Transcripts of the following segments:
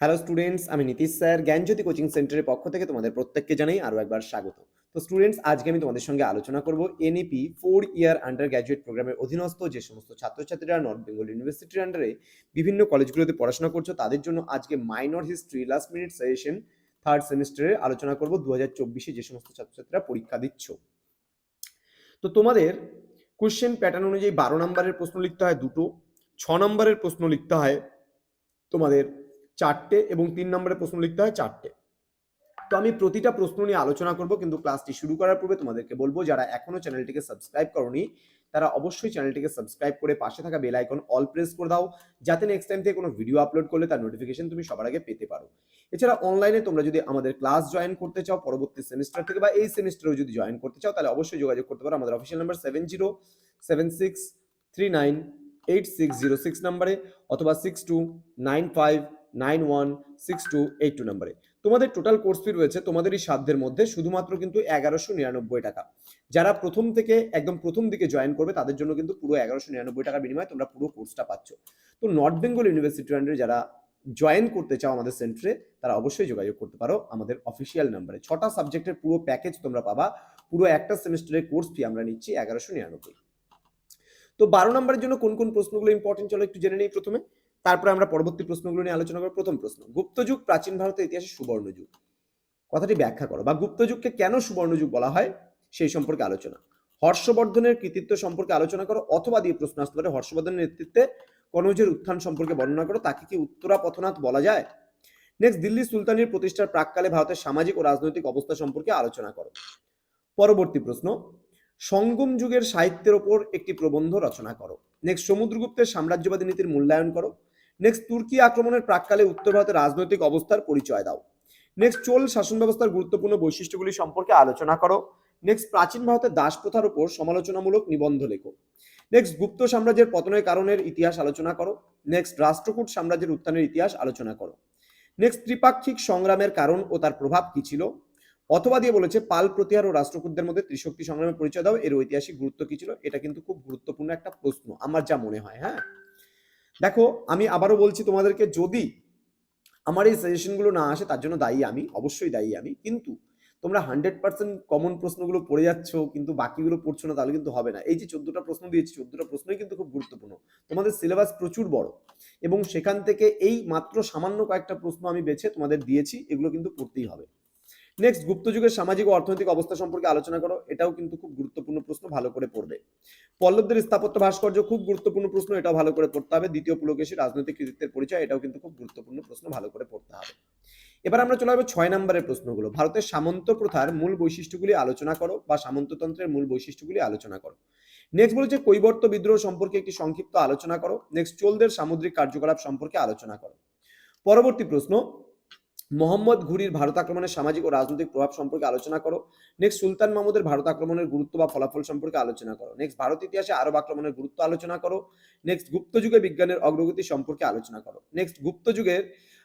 Hello students, আমি Nitish sir জ্ঞানজ্যোতি coaching সেন্টারের পক্ষ থেকে তোমাদের প্রত্যেককে জানাই আরও একবার স্বাগত। তো স্টুডেন্টস, আজকে আমি তোমাদের সঙ্গে আলোচনা করব এনইপি 4 ইয়ার আন্ডার গ্র্যাজুয়েট প্রোগ্রামের অধীনস্থ যে সমস্ত ছাত্রছাত্রীরা নর্থ বেঙ্গল ইউনিভার্সিটির আন্ডারে বিভিন্ন কলেজগুলোতে পড়াশোনা করছো তাদের জন্য আজকে minor history last minute suggestion third সেমিস্টারে আলোচনা করব 2024-এ যে সমস্ত ছাত্রছাত্রীরা পরীক্ষা দিচ্ছ। তো তোমাদের কোশ্চেন প্যাটার্ন অনুযায়ী 12 নম্বরের প্রশ্ন লিখতে হয় দুটো, 6 নম্বরের প্রশ্ন লিখতে হয় তোমাদের 4টে এবং 3 নম্বরের প্রশ্ন লিখতে হয় 4টে। তো আমি প্রতিটা প্রশ্ন নিয়ে আলোচনা করব, কিন্তু ক্লাসটি শুরু করার পূর্বে তোমাদেরকে বলবো যারা এখনো চ্যানেলটিকে সাবস্ক্রাইব করোনি তারা অবশ্যই চ্যানেলটিকে সাবস্ক্রাইব করে পাশে থাকা বেল আইকন অল প্রেস করে দাও, যাতে নেক্সট টাইম থেকে কোনো ভিডিও আপলোড করলে তার নোটিফিকেশন তুমি সবার আগে পেতে পারো। এছাড়া অনলাইনে তোমরা যদি আমাদের ক্লাস জয়েন করতে চাও পরবর্তী সেমিস্টার থেকে বা এই সেমিস্টারেও যদি জয়েন করতে চাও তাহলে অবশ্যই যোগাযোগ করতে পারো আমাদের অফিসিয়াল নাম্বার 7076398606 নম্বরে অথবা 6295916282 নম্বরে। তোমাদের টোটাল কোর্স ফি রয়েছে তোমাদেরই সাধ্যের মধ্যে শুধুমাত্র কিন্তু 1199 টাকা। যারা প্রথম থেকে একদম প্রথম দিকে জয়েন করবে তাদের জন্য কিন্তু পুরো 1199 টাকার বিনিময়ে তোমরা পুরো কোর্সটা পাচ্ছ। তো নর্থ বেঙ্গল ইউনিভার্সিটির আন্ডারে যারা জয়েন করতে চাও আমাদের সেন্টারে তারা অবশ্যই যোগাযোগ করতে পারো আমাদের অফিসিয়াল নাম্বারে। 6টা সাবজেক্টের পুরো প্যাকেজ তোমরা পাবা। পুরো একটা সেমিস্টারের কোর্স ফি আমরা নিচ্ছি 1199। তো 12 নম্বরের জন্য কোন কোন প্রশ্নগুলো ইম্পর্টেন্ট চলো একটু জেনে নেই প্রথমে, তারপরে আমরা পরবর্তী প্রশ্নগুলো নিয়ে আলোচনা করব। প্রথম প্রশ্ন, গুপ্তযুগ প্রাচীন ভারতের ইতিহাসে সুবর্ণযুগ কথাটি ব্যাখ্যা করো, বা গুপ্তযুগকে কেন সুবর্ণযুগ বলা হয় সেই সম্পর্কে আলোচনা। হর্ষবর্ধনের কৃতিত্ব সম্পর্কে আলোচনা করো, অথবা দিয়ে প্রশ্ন আসতে পারে হর্ষবর্ধনের নেতৃত্বে কনৌজের উত্থান সম্পর্কে বর্ণনা করো, তাকে কি উত্তরা পথনাথ বলা যায়। নেক্সট, দিল্লি সুলতানির প্রতিষ্ঠার প্রাককালে ভারতের সামাজিক ও রাজনৈতিক অবস্থা সম্পর্কে আলোচনা করো। পরবর্তী প্রশ্ন, সঙ্গম যুগের সাহিত্যের ওপর একটি প্রবন্ধ রচনা করো। নেক্সট, সমুদ্রগুপ্তের সাম্রাজ্যবাদী নীতির মূল্যায়ন করো। নেক্সট, তুর্কি আক্রমণের প্রাককালে উত্তর ভারতের রাজনৈতিক অবস্থার পরিচয় দাও। নেক্সট, চোল শাসন ব্যবস্থার গুরুত্বপূর্ণ বৈশিষ্ট্যগুলি সম্পর্কে আলোচনা করো। নেক্সট, প্রাচীন ভারতের দাস প্রথার উপর সমালোচনামূলক নিবন্ধ লেখো। নেক্সট, গুপ্ত সাম্রাজ্যের পতনের কারণের ইতিহাস আলোচনা করো। নেক্সট, রাষ্ট্রকূট সাম্রাজ্যের উত্থানের ইতিহাস আলোচনা করো। নেক্সট, ত্রিপাক্ষিক সংগ্রামের কারণ ও তার প্রভাব কি ছিল। অথবা দিয়ে বলেছে পাল প্রতিহার ও রাষ্ট্রকূটদের মধ্যে ত্রিশক্তি সংগ্রামের পরিচয় দাও, এর ঐতিহাসিক গুরুত্ব কি ছিল। এটা কিন্তু খুব গুরুত্বপূর্ণ একটা প্রশ্ন আমার যা মনে হয়। হ্যাঁ, দেখো আমি আবারও বলছি তোমাদেরকে, যদি আমার এই সাজেশনগুলো না আসে তার জন্য দায়ী আমি, অবশ্যই দায়ী আমি, কিন্তু তোমরা 100% কমন প্রশ্নগুলো পড়ে যাচ্ছ কিন্তু বাকিগুলো পড়ছো না, তাহলে কিন্তু হবে না। এই যে 14টা প্রশ্ন দিয়েছি, 14টা প্রশ্নই কিন্তু খুব গুরুত্বপূর্ণ। তোমাদের সিলেবাস প্রচুর বড় এবং সেখান থেকে এই মাত্র সামান্য কয়েকটা প্রশ্ন আমি বেছে তোমাদের দিয়েছি, এগুলো কিন্তু পড়তেই হবে। নেক্সট, গুপ্তযুগের সামাজিক ও অর্থনৈতিক অবস্থা সম্পর্কে আলোচনা করো, এটাও কিন্তু খুব গুরুত্বপূর্ণ প্রশ্ন, ভালো করে পড়বে। পল্লবদের স্থাপত্য ভাস্কর্য খুব গুরুত্বপূর্ণ প্রশ্ন, এটাও ভালো করে পড়তে হবে। দ্বিতীয় পুলকেশীর রাজনৈতিক কৃতিত্বের পরিচয়, এটাও কিন্তু খুব গুরুত্বপূর্ণ প্রশ্ন, ভালো করে পড়তে হবে। এবার আমরা চলে যাবো 6 নম্বরের প্রশ্নগুলো। ভারতের সামন্ত প্রথার মূল বৈশিষ্ট্যগুলি আলোচনা করো, বা সামন্ততন্ত্রের মূল বৈশিষ্ট্যগুলি আলোচনা করো। নেক্সট বলেছে কৈবর্ত বিদ্রোহ সম্পর্কে একটি সংক্ষিপ্ত আলোচনা করো। নেক্সট, চোলদের সামুদ্রিক কার্যকলাপ সম্পর্কে আলোচনা করো। পরবর্তী প্রশ্ন, মোহাম্মদ ঘুরির ভারত আক্রমণের সামাজিক ও রাজনৈতিক প্রভাব সম্পর্কে আলোচনা করো। নেক্সট, সুলতান মাহমুদের ভারত আক্রমণের গুরুত্ব বা ফলাফল সম্পর্কে আলোচনা করো। নেক্সট, ভারত ইতিহাসে আরব আক্রমণের গুরুত্ব আলোচনা করো। নেক্সট, গুপ্ত যুগে বিজ্ঞানের অগ্রগতি সম্পর্কে আলোচনা করো। নেক্সট, গুপ্ত যুগের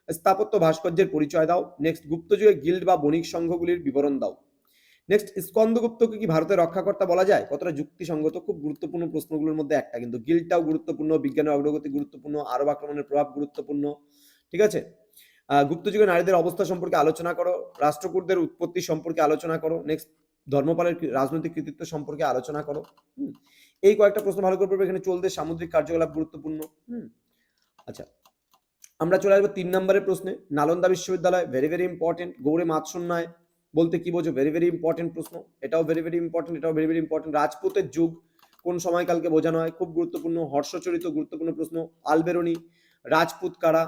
স্থাপত্য ভাস্কর্যের পরিচয় দাও। নেক্সট, গুপ্ত যুগে গিল্ড বা বণিক সংঘগুলির বিবরণ দাও। নেক্সট, স্কন্দগুপ্তকে কি ভারতের রক্ষাকর্তা বলা যায়, কতটা যুক্তিসঙ্গত। খুব গুরুত্বপূর্ণ প্রশ্নগুলোর মধ্যে একটা, কিন্তু গিল্ডটাও গুরুত্বপূর্ণ, বিজ্ঞানের অগ্রগতি গুরুত্বপূর্ণ, আরব আক্রমণের প্রভাব গুরুত্বপূর্ণ। ঠিক আছে, গুপ্তযুগে নারীদের অবস্থা সম্পর্কে আলোচনা করো। রাষ্ট্রকূটদের উৎপত্তি সম্পর্কে আলোচনা করো। নেক্সট, ধর্মপালের রাজনৈতিক কৃতিত্ব সম্পর্কে আলোচনা করো। এই কয়েকটা প্রশ্ন ভালো করে পড়বে। এখানে চলতে সামুদ্রিক কার্যকলাপ গুরুত্বপূর্ণ। আচ্ছা, আমরা চলে আসবো 3 নম্বরের প্রশ্নে। নালন্দা বিশ্ববিদ্যালয় ভেরি ভেরি ইম্পর্টেন্ট। গৌড়ে মাতসন্যায় বলতে কি বোঝো, ভেরি ভেরি ইম্পর্টেন্ট প্রশ্ন, এটাও ভেরি ভেরি ইম্পর্টেন্ট, এটাও ভেরি ভেরি ইম্পর্টেন্ট। রাজপুতের যুগ কোন সময়কালকে বোঝানো হয়, খুব গুরুত্বপূর্ণ। হর্ষচরিত গুরুত্বপূর্ণ প্রশ্ন। আলবেরনি, রাজপুত কারা,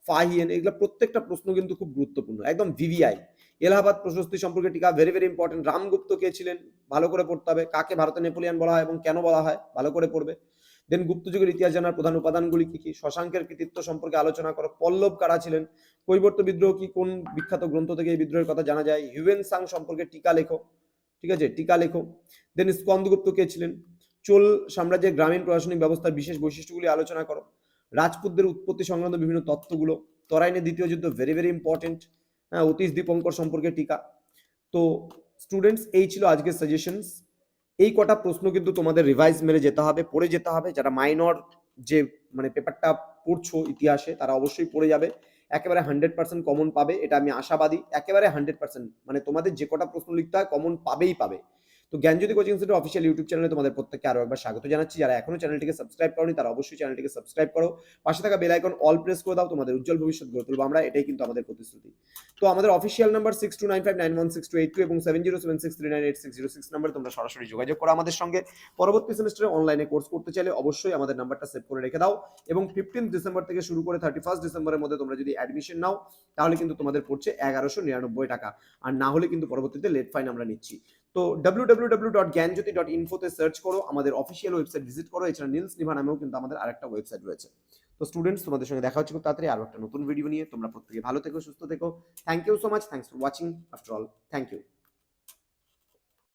ফাহিয়েন, এগুলো প্রত্যেকটা প্রশ্ন কিন্তু খুব গুরুত্বপূর্ণ, একদম ভিভিআই। এলাহাবাদ প্রশস্তি সম্পর্কে টিকা ভেরি ভেরি ইম্পর্টেন্ট। রামগুপ্ত কে ছিলেন, ভালো করে পড়তে হবে। কাকে ভারতের নেপোলিয়ান বলা হয় এবং কেন বলা হয়, ভালো করে পড়বে। দেন, গুপ্তযুগের ইতিহাস জানার প্রধান উপাদানগুলি কি কি। শশাঙ্কের কৃতিত্ব সম্পর্কে আলোচনা করো। পল্লব কারা ছিলেন। কৈবর্ত বিদ্রোহ কি, কোন বিখ্যাত গ্রন্থ থেকে এই বিদ্রোহের কথা জানা যায়। হিউয়েন সাং সম্পর্কে টিকা লেখো। ঠিক আছে, টিকা লেখো। দেন, স্কন্দগুপ্ত কে ছিলেন। চোল সাম্রাজ্যের গ্রামীণ প্রশাসনিক ব্যবস্থার বিশেষ বৈশিষ্ট্যগুলি আলোচনা করো। রাজপুতদের উৎপত্তি সংক্রান্ত বিভিন্ন তত্ত্বগুলো। তরাইনের দ্বিতীয় যুদ্ধ ভেরি ভেরি ইম্পর্টেন্ট। হ্যাঁ, অতীশ দীপঙ্কর সম্পর্কে টিকা। তো স্টুডেন্টস, এই ছিল আজকের সাজেশনস। এই কটা প্রশ্ন কিন্তু তোমাদের রিভাইজ মেরে যেতে হবে, পড়ে যেতে হবে। যারা মাইনর যে মানে পেপারটা পড়ছো ইতিহাসে তারা অবশ্যই পড়ে যাবে। একেবারে 100% কমন পাবে, এটা আমি আশাবাদী। একেবারে 100%, মানে তোমাদের যে কটা প্রশ্ন লিখতে হয় কমন পাবেই পাবে। তো জ্ঞানজ্যোতি কোচিং সেন্টার অফিসিয়াল ইউটিউব চ্যানেলে তোমাদের প্রত্যেককে আরো একবার স্বাগত জানাচ্ছি। যারা এখনো চ্যানেলটিকে সাবস্ক্রাইব করোনি তারা অবশ্যই চ্যানেলটিকে সাবস্ক্রাইব করো, পাশে থাকা বেল আইকন অল প্রেস করে দাও, তোমাদের উজ্জ্বল ভবিষ্যৎ গড়ে তুলবো আমরা, এটাই কিন্তু আমাদের প্রতিশ্রুতি। তো আমাদের অফিসিয়াল নাম্বার 6295916282 এবং 7076398606 নাম্বারে তোমরা সরাসরি যোগাযোগ করো আমাদের সঙ্গে। পরবর্তী সেমিস্টারে অনলাইনে কোর্স করতে চাইলে অবশ্যই আমাদের নাম্বারটা সেভ করে রেখে দাও, এবং 15 ডিসেম্বর থেকে শুরু করে 31 ডিসেম্বরের মধ্যে তোমরা যদি অ্যাডমিশন নাও তাহলে কিন্তু তোমাদের পড়ছে 1199 টাকা, আর না হলে কিন্তু পরবর্তীতে লেট ফাইন আমরা নিচ্ছি। তো www.gyanjyoti.info তে সার্চ করো, আমাদের অফিসিয়াল ওয়েবসাইট ভিজিট করো, এছাড়া নীলস নিভা নামেও কিন্তু আমাদের আরেকটা ওয়েবসাইট রয়েছে। তো স্টুডেন্টস, তোমাদের সঙ্গে দেখা হচ্ছে খুব তাড়াতাড়ি আরো একটা নতুন ভিডিও নিয়ে। তোমরা প্রত্যেকে ভালো থেকো, সুস্থ থেকো। Thank you so much, thanks for watching after all, thank you.